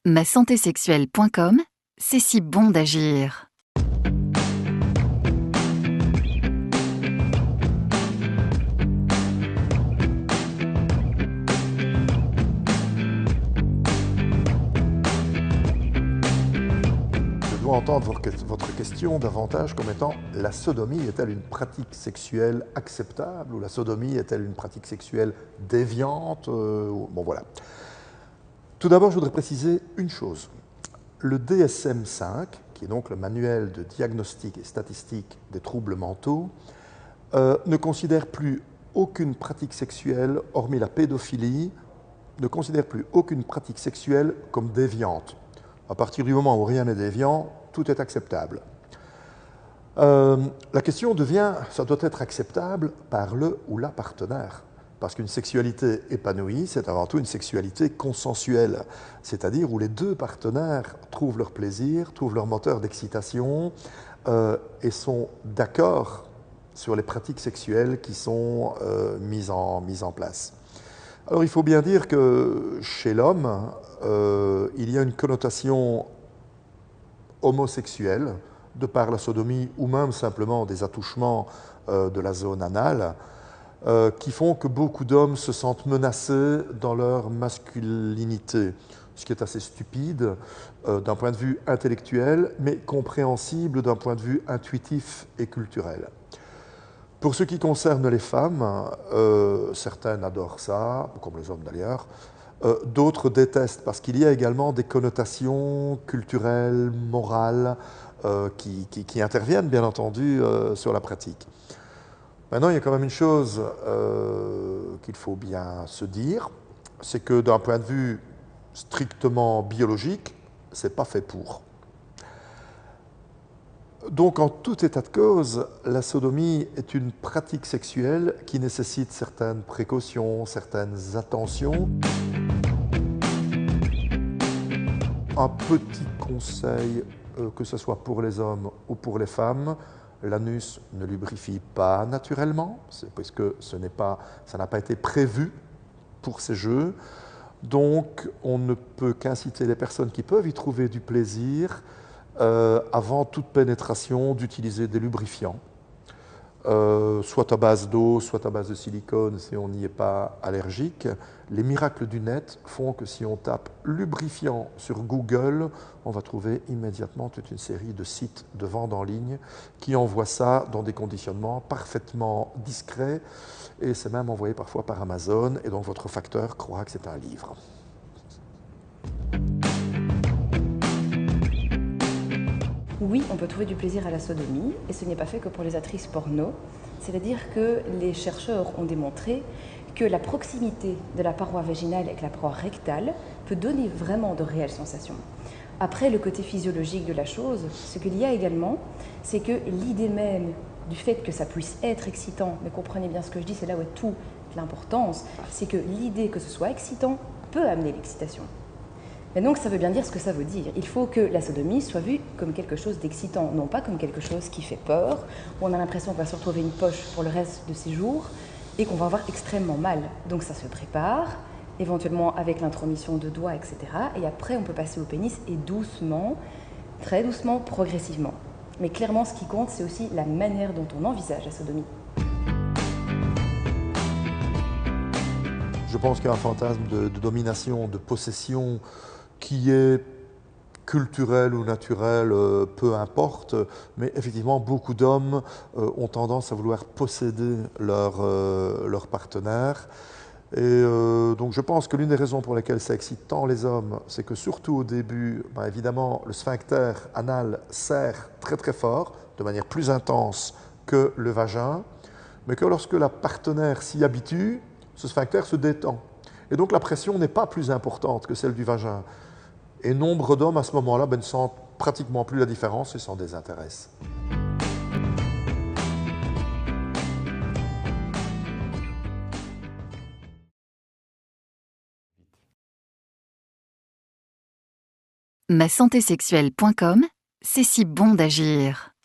MaSantéSexuelle.com, c'est si bon d'agir. Je dois entendre votre question davantage comme étant la sodomie est-elle une pratique sexuelle acceptable ou la sodomie est-elle une pratique sexuelle déviante Bon voilà. Tout d'abord, je voudrais préciser une chose. Le DSM-5, qui est donc le manuel de diagnostic et statistique des troubles mentaux, ne considère plus aucune pratique sexuelle, hormis la pédophilie, ne considère plus aucune pratique sexuelle comme déviante. À partir du moment où rien n'est déviant, tout est acceptable. La question devient, ça doit être acceptable par le ou la partenaire. Parce qu'une sexualité épanouie, c'est avant tout une sexualité consensuelle, c'est-à-dire où les deux partenaires trouvent leur plaisir, trouvent leur moteur d'excitation et sont d'accord sur les pratiques sexuelles qui sont mises en place. Alors il faut bien dire que chez l'homme, il y a une connotation homosexuelle de par la sodomie ou même simplement des attouchements de la zone anale qui font que beaucoup d'hommes se sentent menacés dans leur masculinité, ce qui est assez stupide d'un point de vue intellectuel, mais compréhensible d'un point de vue intuitif et culturel. Pour ce qui concerne les femmes, certaines adorent ça, comme les hommes d'ailleurs, d'autres détestent parce qu'il y a également des connotations culturelles, morales, qui interviennent bien entendu sur la pratique. Maintenant, il y a quand même une chose qu'il faut bien se dire, c'est que d'un point de vue strictement biologique, c'est pas fait pour. Donc, en tout état de cause, la sodomie est une pratique sexuelle qui nécessite certaines précautions, certaines attentions. Un petit conseil, que ce soit pour les hommes ou pour les femmes, l'anus ne lubrifie pas naturellement, c'est parce que ça n'a pas été prévu pour ces jeux. Donc, on ne peut qu'inciter les personnes qui peuvent y trouver du plaisir, avant toute pénétration, d'utiliser des lubrifiants, soit à base d'eau, soit à base de silicone si on n'y est pas allergique. Les miracles du net font que si on tape lubrifiant sur Google, on va trouver immédiatement toute une série de sites de vente en ligne qui envoient ça dans des conditionnements parfaitement discrets et c'est même envoyé parfois par Amazon et donc votre facteur croira que c'est un livre. Oui, on peut trouver du plaisir à la sodomie, et ce n'est pas fait que pour les actrices porno. C'est-à-dire que les chercheurs ont démontré que la proximité de la paroi vaginale avec la paroi rectale peut donner vraiment de réelles sensations. Après, le côté physiologique de la chose, ce qu'il y a également, c'est que l'idée même du fait que ça puisse être excitant, mais comprenez bien ce que je dis, c'est là où est toute l'importance, c'est que l'idée que ce soit excitant peut amener l'excitation. Et donc ça veut bien dire ce que ça veut dire. Il faut que la sodomie soit vue comme quelque chose d'excitant, non pas comme quelque chose qui fait peur, où on a l'impression qu'on va se retrouver une poche pour le reste de ses jours et qu'on va avoir extrêmement mal. Donc ça se prépare, éventuellement avec l'intromission de doigts, etc. Et après on peut passer au pénis et doucement, très doucement, progressivement. Mais clairement ce qui compte c'est aussi la manière dont on envisage la sodomie. Je pense qu'il y a un fantasme de domination, de possession qui est culturel ou naturel, peu importe, mais effectivement beaucoup d'hommes ont tendance à vouloir posséder leur partenaire. Et donc je pense que l'une des raisons pour lesquelles ça excite tant les hommes, c'est que surtout au début, évidemment, le sphincter anal serre très très fort, de manière plus intense que le vagin, mais que lorsque la partenaire s'y habitue, ce sphincter se détend. Et donc la pression n'est pas plus importante que celle du vagin. Et nombre d'hommes à ce moment-là ne sentent pratiquement plus la différence et s'en désintéressent. MaSantéSexuelle.com, c'est si bon d'agir.